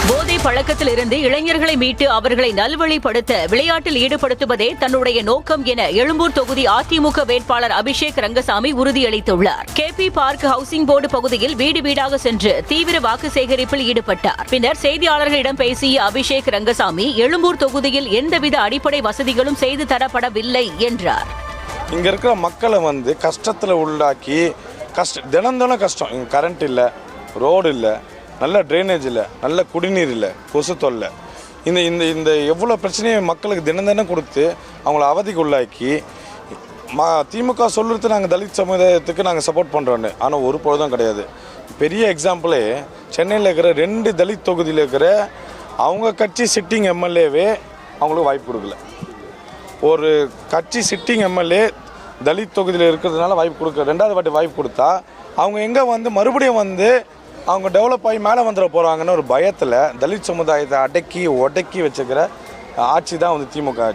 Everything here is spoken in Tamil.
போதை பழக்கத்தில் இருந்து இளைஞர்களை மீட்டு அவர்களை நல்வழிப்படுத்த விளையாட்டில் ஈடுபடுத்துவதே தன்னுடைய நோக்கம் என எழும்பூர் தொகுதி அதிமுக வேட்பாளர் அபிஷேக் ரங்கசாமி உறுதியளித்துள்ளார். கேபி பார்க் ஹவுசிங் போர்டு பகுதியில் வீடு வீடாக சென்று தீவிர வாக்கு சேகரிப்பில் ஈடுபட்டார். பின்னர் செய்தியாளர்களிடம் பேசிய அபிஷேக் ரங்கசாமி எழும்பூர் தொகுதியில் எந்தவித அடிப்படை வசதிகளும் செய்து தரப்படவில்லை என்றார். இங்க இருக்கிற மக்களை கஷ்டத்தில் உள்ளாக்கி தினம் கஷ்டம். இங்கே கரண்ட் இல்லை, ரோடு இல்லை, நல்ல ட்ரைனேஜ் இல்லை, நல்ல குடிநீர் இல்லை, கொசு தொல்லை, இந்த இந்த இந்த எவ்வளோ பிரச்சனையை மக்களுக்கு தினம் கொடுத்து அவங்கள அவதிக்கு உள்ளாக்கி திமுக சொல்கிறது நாங்கள் தலித் சமுதாயத்துக்கு நாங்கள் சப்போர்ட் பண்ணுறோன்னு. ஆனால் ஒரு பொழுதும் கிடையாது. பெரிய எக்ஸாம்பிளே சென்னையில் இருக்கிற 2 தலித் தொகுதியில் இருக்கிற அவங்க கட்சி சிட்டிங் எம்எல்ஏவே அவங்களுக்கு வாய்ப்பு கொடுக்கல. ஒரு கட்சி சிட்டிங் எம்எல்ஏ தலித் தொகுதியில் இருக்கிறதுனால வாய்ப்பு கொடுக்க 2வது வாட்டி வாய்ப்பு கொடுத்தா அவங்க எங்கே மறுபடியும் அவங்க டெவலப் ஆகி மேலே வந்துட போகிறாங்கன்னு ஒரு பயத்தில் தலித் சமுதாயத்தை அடக்கி ஒடக்கி வச்சுக்கிற ஆட்சி தான் திமுக ஆட்சி.